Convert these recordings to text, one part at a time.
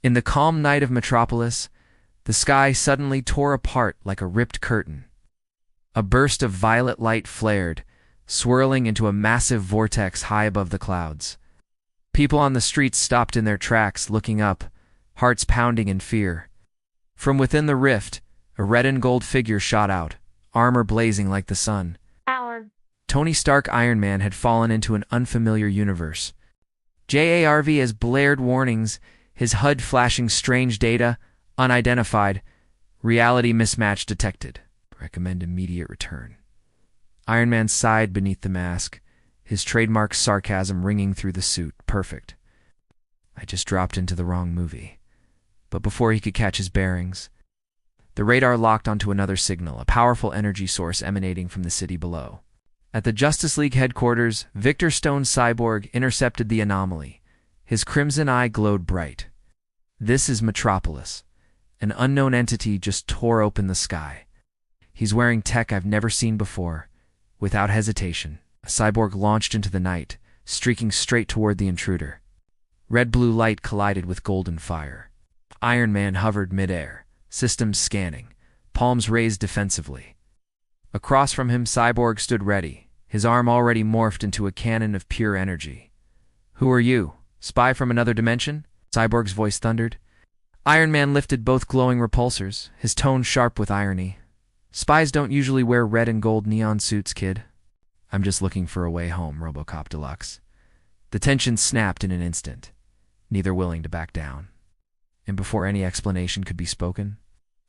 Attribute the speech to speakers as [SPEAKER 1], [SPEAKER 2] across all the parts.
[SPEAKER 1] In the calm night of Metropolis, the sky suddenly tore apart like a ripped curtain. A burst of violet light flared, swirling into a massive vortex high above the clouds. People on the streets stopped in their tracks, looking up, hearts pounding in fear. From within the rift, a red and gold figure shot out, armor blazing like the sun. Tony Stark Iron Man had fallen into an unfamiliar universe. JARV has blared warnings, his HUD flashing strange data, unidentified, reality mismatch detected. Recommend immediate return. Iron Man sighed beneath the mask, his trademark sarcasm ringing through the suit. Perfect. I just dropped into the wrong movie. But before he could catch his bearings, the radar locked onto another signal, a powerful energy source emanating from the city below. At the Justice League headquarters, Victor Stone's Cyborg intercepted the anomaly. His crimson eye glowed bright. This is Metropolis. An unknown entity just tore open the sky. He's wearing tech I've never seen before. Without hesitation, a cyborg launched into the night, streaking straight toward the intruder. Red-blue light collided with golden fire. Iron Man hovered midair, systems scanning, palms raised defensively. Across from him, Cyborg stood ready, his arm already morphed into a cannon of pure energy. "Who are you? Spy from another dimension?" Cyborg's voice thundered. Iron Man lifted both glowing repulsors, his tone sharp with irony. "Spies don't usually wear red and gold neon suits, kid. I'm just looking for a way home, RoboCop Deluxe." The tension snapped in an instant, neither willing to back down. And before any explanation could be spoken,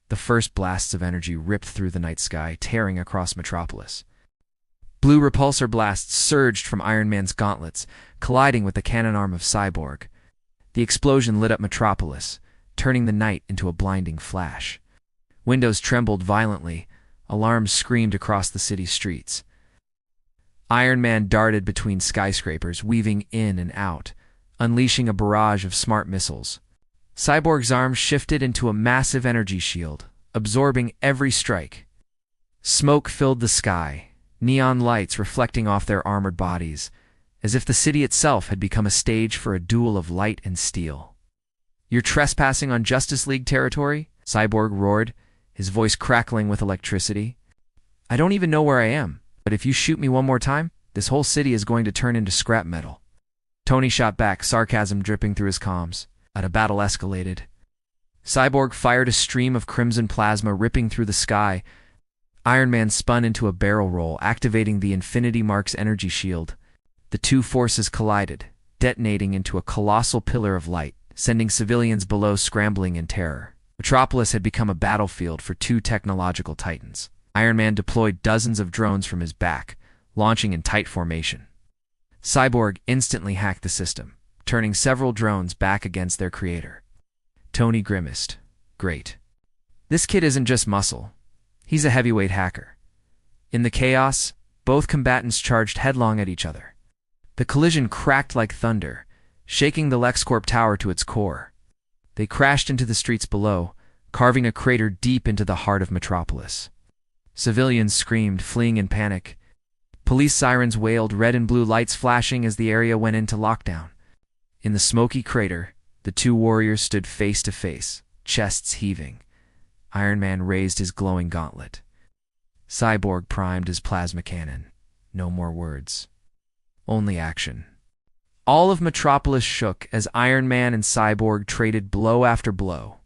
[SPEAKER 1] the first blasts of energy ripped through the night sky, tearing across Metropolis. Blue repulsor blasts surged from Iron Man's gauntlets, colliding with the cannon arm of Cyborg. The explosion lit up Metropolis, turning the night into a blinding flash. Windows trembled violently, alarms screamed across the city's streets. Iron Man darted between skyscrapers, weaving in and out, unleashing a barrage of smart missiles. Cyborg's arms shifted into a massive energy shield, absorbing every strike. Smoke filled the sky, neon lights reflecting off their armored bodies, as if the city itself had become a stage for a duel of light and steel. "You're trespassing on Justice League territory?" Cyborg roared, his voice crackling with electricity. "I don't even know where I am, but if you shoot me one more time, this whole city is going to turn into scrap metal." Tony shot back, sarcasm dripping through his comms. A battle escalated. Cyborg fired a stream of crimson plasma ripping through the sky. Iron Man spun into a barrel roll, activating the Infinity Mark's energy shield. The two forces collided, detonating into a colossal pillar of light, sending civilians below scrambling in terror. Metropolis had become a battlefield for two technological titans. Iron Man deployed dozens of drones from his back, launching in tight formation. Cyborg instantly hacked the system, turning several drones back against their creator. Tony grimaced. Great. This kid isn't just muscle. He's a heavyweight hacker. In the chaos, both combatants charged headlong at each other. The collision cracked like thunder, shaking the LexCorp tower to its core. They crashed into the streets below, carving a crater deep into the heart of Metropolis. Civilians screamed, fleeing in panic. Police sirens wailed, red and blue lights flashing as the area went into lockdown. In the smoky crater, the two warriors stood face to face, chests heaving. Iron Man raised his glowing gauntlet. Cyborg primed his plasma cannon. No more words. Only action. All of Metropolis shook as Iron Man and Cyborg traded blow after blow.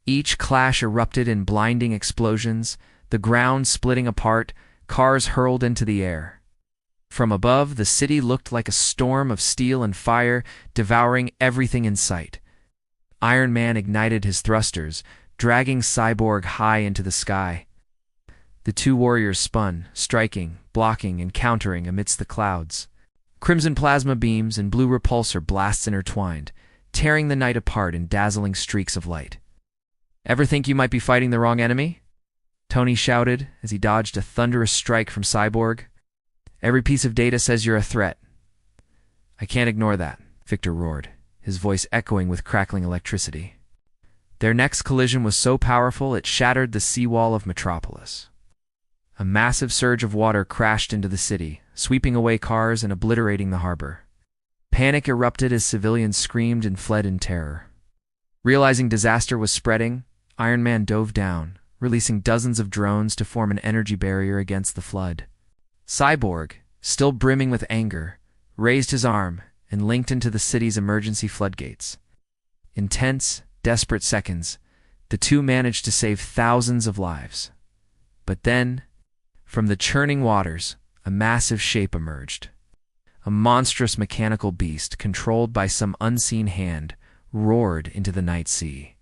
[SPEAKER 1] Each clash erupted in blinding explosions, the ground splitting apart, cars hurled into the air. From above, the city looked like a storm of steel and fire, devouring everything in sight. Iron Man ignited his thrusters, dragging Cyborg high into the sky. The two warriors spun, striking, blocking, and countering amidst the clouds. Crimson plasma beams and blue repulsor blasts intertwined, tearing the night apart in dazzling streaks of light. "Ever think you might be fighting the wrong enemy?" Tony shouted as he dodged a thunderous strike from Cyborg. "Every piece of data says you're a threat." "I can't ignore that," Victor roared, his voice echoing with crackling electricity. Their next collision was so powerful it shattered the seawall of Metropolis. A massive surge of water crashed into the city, sweeping away cars and obliterating the harbor. Panic erupted as civilians screamed and fled in terror. Realizing disaster was spreading, Iron Man dove down, releasing dozens of drones to form an energy barrier against the flood. Cyborg, still brimming with anger, raised his arm and linked into the city's emergency floodgates. In tense, desperate seconds, the two managed to save thousands of lives. But then, from the churning waters, a massive shape emerged. A monstrous mechanical beast controlled by some unseen hand roared into the night sea.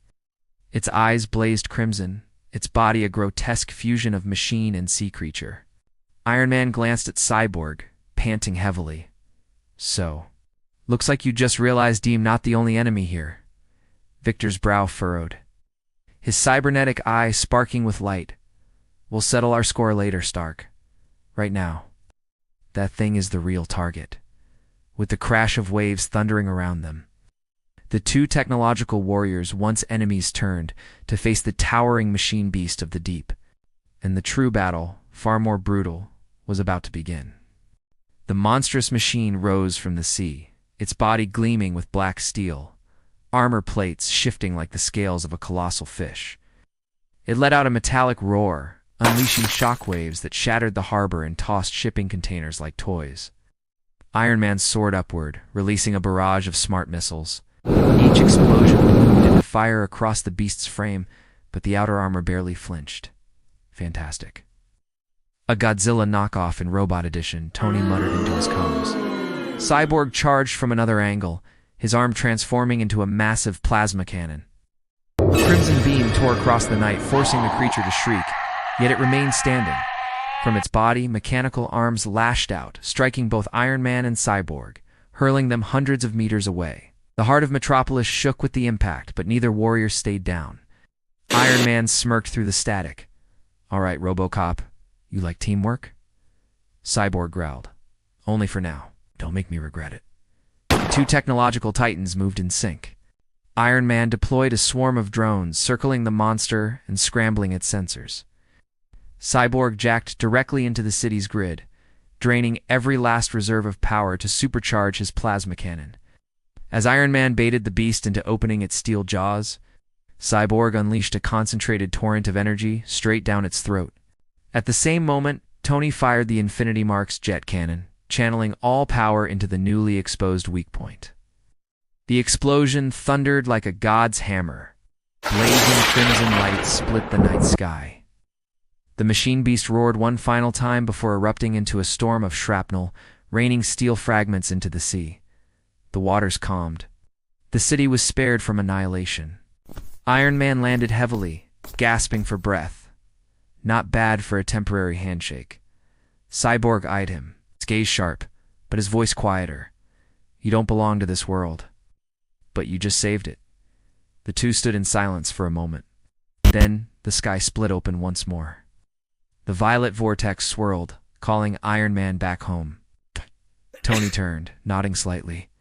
[SPEAKER 1] Its eyes blazed crimson, its body a grotesque fusion of machine and sea creature. Iron Man glanced at Cyborg, panting heavily. So, looks like you just realized I'm not the only enemy here. Victor's brow furrowed, his cybernetic eye sparking with light. We'll settle our score later, Stark. Right now, that thing is the real target. With the crash of waves thundering around them, the two technological warriors, once enemies, turned to face the towering machine beast of the deep. And the true battle, far more brutal, was about to begin. The monstrous machine rose from the sea, its body gleaming with black steel, armor plates shifting like the scales of a colossal fish. It let out a metallic roar, unleashing shockwaves that shattered the harbor and tossed shipping containers like toys. Iron Man soared upward, releasing a barrage of smart missiles. Each explosion loomed into fire across the beast's frame, but the outer armor barely flinched. Fantastic. A Godzilla knockoff in Robot Edition, Tony muttered into his comms. Cyborg charged from another angle, his arm transforming into a massive plasma cannon. A crimson beam tore across the night, forcing the creature to shriek, yet it remained standing. From its body, mechanical arms lashed out, striking both Iron Man and Cyborg, hurling them hundreds of meters away. The heart of Metropolis shook with the impact, but neither warrior stayed down. Iron Man smirked through the static. "All right, RoboCop, you like teamwork?" Cyborg growled. "Only for now. Don't make me regret it." The two technological titans moved in sync. Iron Man deployed a swarm of drones, circling the monster and scrambling its sensors. Cyborg jacked directly into the city's grid, draining every last reserve of power to supercharge his plasma cannon. As Iron Man baited the beast into opening its steel jaws, Cyborg unleashed a concentrated torrent of energy straight down its throat. At the same moment, Tony fired the Infinity Mark's jet cannon, channeling all power into the newly exposed weak point. The explosion thundered like a god's hammer. Blazing crimson light split the night sky. The machine beast roared one final time before erupting into a storm of shrapnel, raining steel fragments into the sea. The waters calmed. The city was spared from annihilation. Iron Man landed heavily, gasping for breath. Not bad for a temporary handshake. Cyborg eyed him, his gaze sharp, but his voice quieter. "You don't belong to this world. But you just saved it." The two stood in silence for a moment. Then the sky split open once more. The violet vortex swirled, calling Iron Man back home. Tony turned, nodding slightly.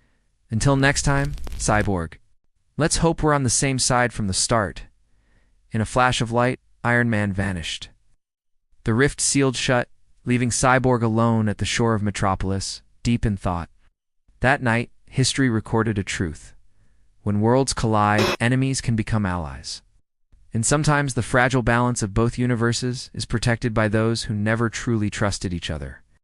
[SPEAKER 1] "Until next time, Cyborg. Let's hope we're on the same side from the start." In a flash of light, Iron Man vanished. The rift sealed shut, leaving Cyborg alone at the shore of Metropolis, deep in thought. That night, history recorded a truth. When worlds collide, enemies can become allies. And sometimes the fragile balance of both universes is protected by those who never truly trusted each other.